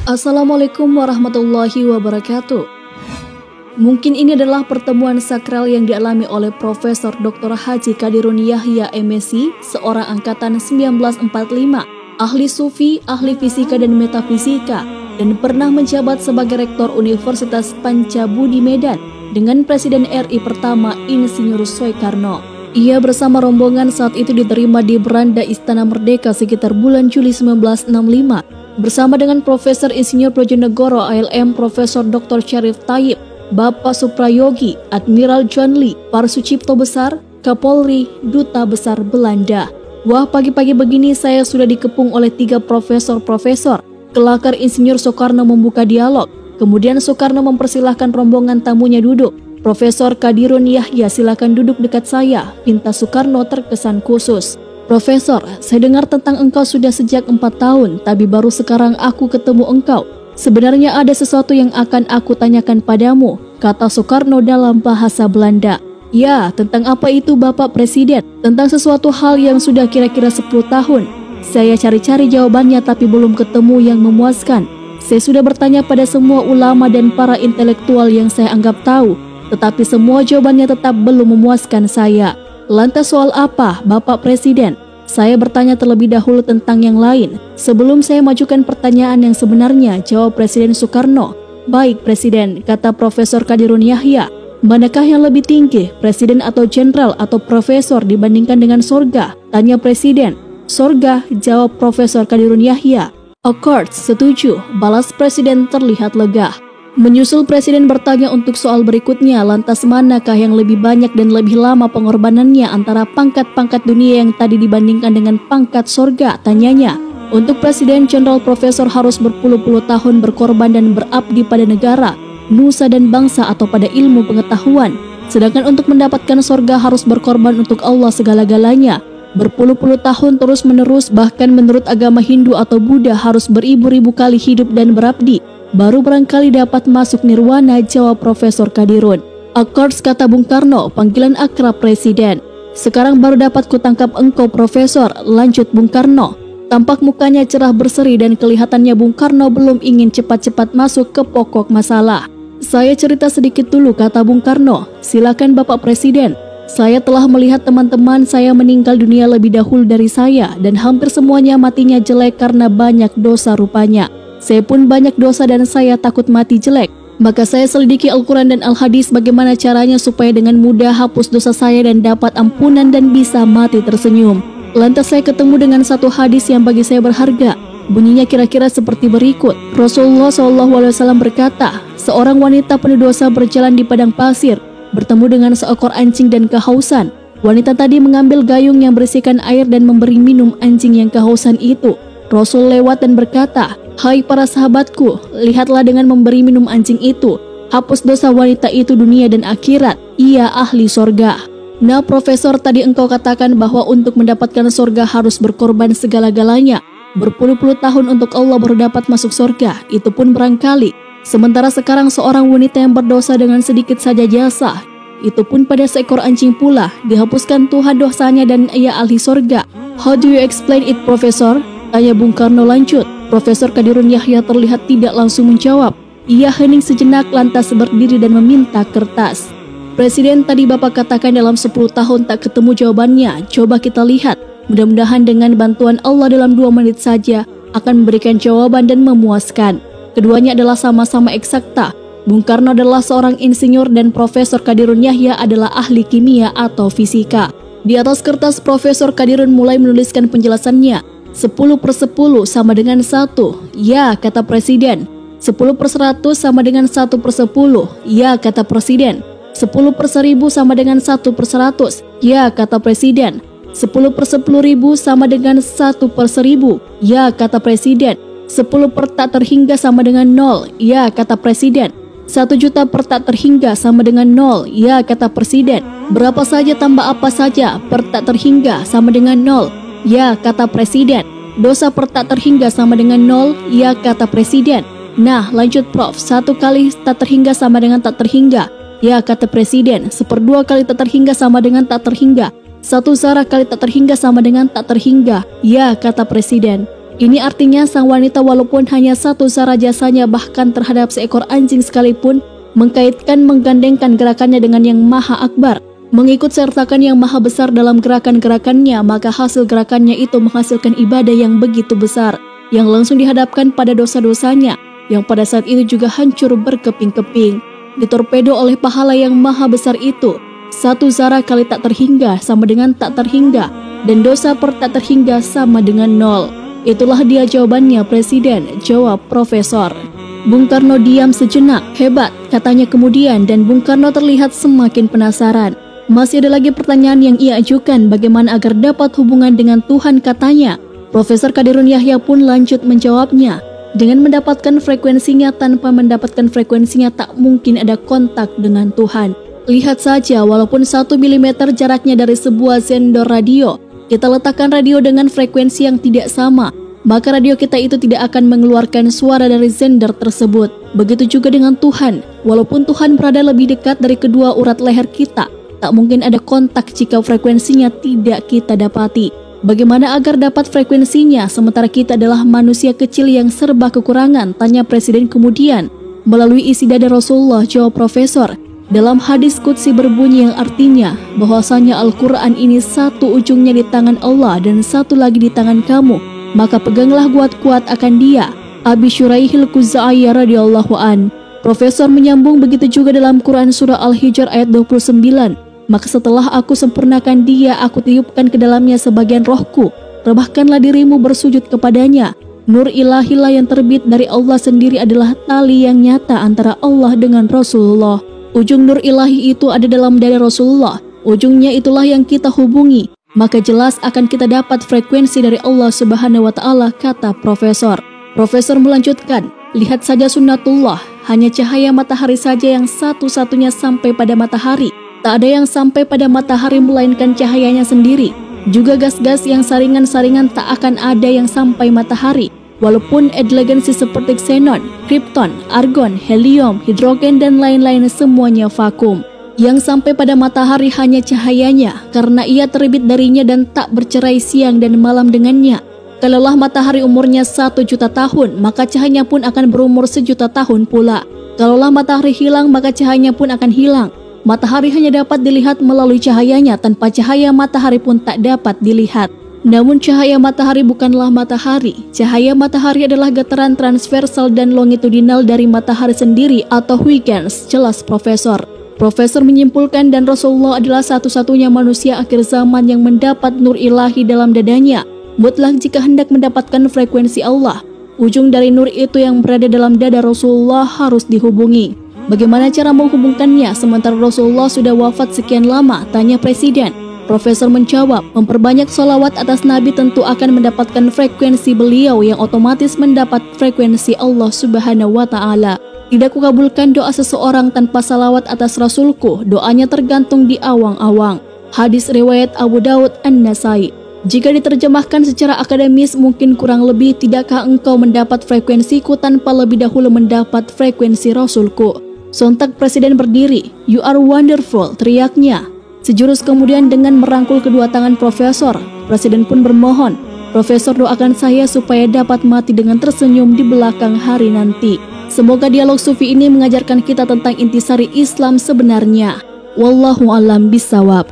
Assalamualaikum warahmatullahi wabarakatuh. Mungkin ini adalah pertemuan sakral yang dialami oleh Profesor Dr. Haji Qadirun Yahya MSc, seorang angkatan 1945, ahli sufi, ahli fisika dan metafisika, dan pernah menjabat sebagai Rektor Universitas Pancabudi Medan dengan Presiden RI pertama Insinyur Soekarno. Ia bersama rombongan saat itu diterima di beranda Istana Merdeka sekitar bulan Juli 1965. Bersama dengan Profesor Insinyur Brojonegoro ALM, Profesor Dr. Syarif Tayyip, Bapak Suprayogi, Admiral John Lee, Parsucipto Besar, Kapolri, Duta Besar Belanda. Wah, pagi-pagi begini saya sudah dikepung oleh 3 profesor-profesor. Kelakar Insinyur Soekarno membuka dialog. Kemudian Soekarno mempersilahkan rombongan tamunya duduk. Profesor Qadirun Yahya, silakan duduk dekat saya, pinta Soekarno terkesan khusus. Profesor, saya dengar tentang engkau sudah sejak 4 tahun, tapi baru sekarang aku ketemu engkau. Sebenarnya ada sesuatu yang akan aku tanyakan padamu, kata Soekarno dalam bahasa Belanda. Ya, tentang apa itu Bapak Presiden? Tentang sesuatu hal yang sudah kira-kira 10 tahun. Saya cari-cari jawabannya tapi belum ketemu yang memuaskan. Saya sudah bertanya pada semua ulama dan para intelektual yang saya anggap tahu, tetapi semua jawabannya tetap belum memuaskan saya. Lantas soal apa, Bapak Presiden? Saya bertanya terlebih dahulu tentang yang lain. Sebelum saya majukan pertanyaan yang sebenarnya, jawab Presiden Soekarno. Baik Presiden, kata Profesor Qadirun Yahya. Manakah yang lebih tinggi, Presiden atau Jenderal atau Profesor dibandingkan dengan sorga? Tanya Presiden. Sorga, jawab Profesor Qadirun Yahya. Of course, setuju, balas Presiden terlihat lega. Menyusul Presiden bertanya untuk soal berikutnya, lantas manakah yang lebih banyak dan lebih lama pengorbanannya antara pangkat-pangkat dunia yang tadi dibandingkan dengan pangkat sorga, tanyanya. Untuk Presiden, Jenderal Profesor harus berpuluh-puluh tahun berkorban dan berabdi pada negara, nusa dan bangsa atau pada ilmu pengetahuan. Sedangkan untuk mendapatkan sorga harus berkorban untuk Allah segala-galanya. Berpuluh-puluh tahun terus-menerus, bahkan menurut agama Hindu atau Buddha harus beribu-ribu kali hidup dan berabdi. Baru barangkali dapat masuk nirwana, jawab Profesor Qadirun. Akors, kata Bung Karno, panggilan akrab Presiden. Sekarang baru dapat kutangkap engkau Profesor, lanjut Bung Karno. Tampak mukanya cerah berseri dan kelihatannya Bung Karno belum ingin cepat-cepat masuk ke pokok masalah. Saya cerita sedikit dulu, kata Bung Karno. Silakan Bapak Presiden. Saya telah melihat teman-teman saya meninggal dunia lebih dahulu dari saya dan hampir semuanya matinya jelek karena banyak dosa rupanya. Saya pun banyak dosa dan saya takut mati jelek. Maka saya selidiki Al-Quran dan Al-Hadis bagaimana caranya supaya dengan mudah hapus dosa saya dan dapat ampunan dan bisa mati tersenyum. Lantas saya ketemu dengan satu hadis yang bagi saya berharga. Bunyinya kira-kira seperti berikut. Rasulullah SAW berkata, seorang wanita penuh dosa berjalan di padang pasir, bertemu dengan seekor anjing dan kehausan. Wanita tadi mengambil gayung yang berisikan air dan memberi minum anjing yang kehausan itu. Rasul lewat dan berkata, hai para sahabatku, lihatlah dengan memberi minum anjing itu, hapus dosa wanita itu dunia dan akhirat, ia ahli sorga. Nah Profesor, tadi engkau katakan bahwa untuk mendapatkan sorga harus berkorban segala-galanya. Berpuluh-puluh tahun untuk Allah baru dapat masuk sorga, itu pun barangkali. Sementara sekarang seorang wanita yang berdosa dengan sedikit saja jasa, itu pun pada seekor anjing pula, dihapuskan Tuhan dosanya dan ia ahli sorga. How do you explain it, Profesor? Tanya Bung Karno lanjut. Profesor Qadirun Yahya terlihat tidak langsung menjawab. Ia hening sejenak lantas berdiri dan meminta kertas. Presiden, tadi Bapak katakan dalam 10 tahun tak ketemu jawabannya. Coba kita lihat. Mudah-mudahan dengan bantuan Allah dalam 2 menit saja akan memberikan jawaban dan memuaskan. Keduanya adalah sama-sama eksakta. Bung Karno adalah seorang insinyur dan Profesor Qadirun Yahya adalah ahli kimia atau fisika. Di atas kertas Profesor Qadirun mulai menuliskan penjelasannya. 10/10 sama dengan 1, ya kata Presiden. 10/100 sama dengan 1/10, ya kata Presiden. 10/1000 sama dengan 1/100, ya kata Presiden. 10/10.000 sama dengan 1/1000, ya kata Presiden. 10 per tak terhingga sama dengan 0, ya kata Presiden. 1 juta per tak terhingga sama dengan 0, ya kata Presiden. Berapa saja tambah apa saja per tak terhingga sama dengan 0, ya kata Presiden. Dosa per tak terhingga sama dengan 0, ya kata Presiden. Nah lanjut Prof, 1 kali tak terhingga sama dengan tak terhingga, ya kata Presiden. 1/2 kali tak terhingga sama dengan tak terhingga. 1 zarah kali tak terhingga sama dengan tak terhingga, ya kata Presiden. Ini artinya sang wanita walaupun hanya satu zarah jasanya bahkan terhadap seekor anjing sekalipun mengkaitkan menggandengkan gerakannya dengan yang maha akbar, mengikut sertakan yang maha besar dalam gerakan-gerakannya, maka hasil gerakannya itu menghasilkan ibadah yang begitu besar, yang langsung dihadapkan pada dosa-dosanya, yang pada saat itu juga hancur berkeping-keping, ditorpedo oleh pahala yang maha besar itu. Satu zarah kali tak terhingga sama dengan tak terhingga, dan dosa per tak terhingga sama dengan 0. Itulah dia jawabannya Presiden, jawab Profesor. Bung Karno diam sejenak. Hebat, katanya kemudian, dan Bung Karno terlihat semakin penasaran. Masih ada lagi pertanyaan yang ia ajukan, bagaimana agar dapat hubungan dengan Tuhan, katanya. Profesor Qadirun Yahya pun lanjut menjawabnya. Dengan mendapatkan frekuensinya, tanpa mendapatkan frekuensinya tak mungkin ada kontak dengan Tuhan. Lihat saja, walaupun 1 mm jaraknya dari sebuah sender radio, kita letakkan radio dengan frekuensi yang tidak sama, maka radio kita itu tidak akan mengeluarkan suara dari sender tersebut. Begitu juga dengan Tuhan, walaupun Tuhan berada lebih dekat dari kedua urat leher kita, tak mungkin ada kontak jika frekuensinya tidak kita dapati. Bagaimana agar dapat frekuensinya sementara kita adalah manusia kecil yang serba kekurangan, tanya Presiden kemudian. Melalui isi dada Rasulullah, jawab Profesor. Dalam hadis qudsi berbunyi yang artinya bahwasanya Al-Quran ini satu ujungnya di tangan Allah dan satu lagi di tangan kamu, maka peganglah kuat-kuat akan dia. Abi Syuraihil Khuzai radhiyallahu an. Profesor menyambung, begitu juga dalam Quran surah Al-Hijr ayat 29. Maka setelah aku sempurnakan dia, aku tiupkan ke dalamnya sebagian rohku. Rebahkanlah dirimu bersujud kepadanya. Nur ilahilah yang terbit dari Allah sendiri adalah tali yang nyata antara Allah dengan Rasulullah. Ujung nur ilahi itu ada dalam dada Rasulullah. Ujungnya itulah yang kita hubungi. Maka jelas akan kita dapat frekuensi dari Allah Subhanahu wa Ta'ala, kata Profesor. Profesor melanjutkan, lihat saja sunnatullah, hanya cahaya matahari saja yang satu-satunya sampai pada matahari. Tak ada yang sampai pada matahari melainkan cahayanya sendiri. Juga gas-gas yang saringan-saringan tak akan ada yang sampai matahari. Walaupun elegansi seperti xenon, krypton, argon, helium, hidrogen dan lain-lain semuanya vakum. Yang sampai pada matahari hanya cahayanya, karena ia terbit darinya dan tak bercerai siang dan malam dengannya. Kalaulah matahari umurnya 1 juta tahun, maka cahayanya pun akan berumur 1 juta tahun pula. Kalaulah matahari hilang, maka cahayanya pun akan hilang. Matahari hanya dapat dilihat melalui cahayanya, tanpa cahaya matahari pun tak dapat dilihat. Namun cahaya matahari bukanlah matahari. Cahaya matahari adalah getaran transversal dan longitudinal dari matahari sendiri atau Huygens, jelas Profesor. Profesor menyimpulkan, dan Rasulullah adalah satu-satunya manusia akhir zaman yang mendapat nur ilahi dalam dadanya. Mutlak jika hendak mendapatkan frekuensi Allah, ujung dari nur itu yang berada dalam dada Rasulullah harus dihubungi. Bagaimana cara menghubungkannya sementara Rasulullah sudah wafat sekian lama, tanya Presiden. Profesor menjawab, memperbanyak sholawat atas Nabi tentu akan mendapatkan frekuensi beliau yang otomatis mendapat frekuensi Allah Subhanahu wa Ta'ala. Tidak kukabulkan doa seseorang tanpa salawat atas Rasulku, doanya tergantung di awang-awang. Hadis riwayat Abu Daud An-Nasai. Jika diterjemahkan secara akademis, mungkin kurang lebih, tidakkah engkau mendapat frekuensiku tanpa lebih dahulu mendapat frekuensi Rasulku? Sontak Presiden berdiri. You are wonderful, teriaknya. Sejurus kemudian dengan merangkul kedua tangan Profesor, Presiden pun bermohon, Profesor doakan saya supaya dapat mati dengan tersenyum di belakang hari nanti. Semoga dialog sufi ini mengajarkan kita tentang intisari Islam sebenarnya. Wallahu a'lam bishawab.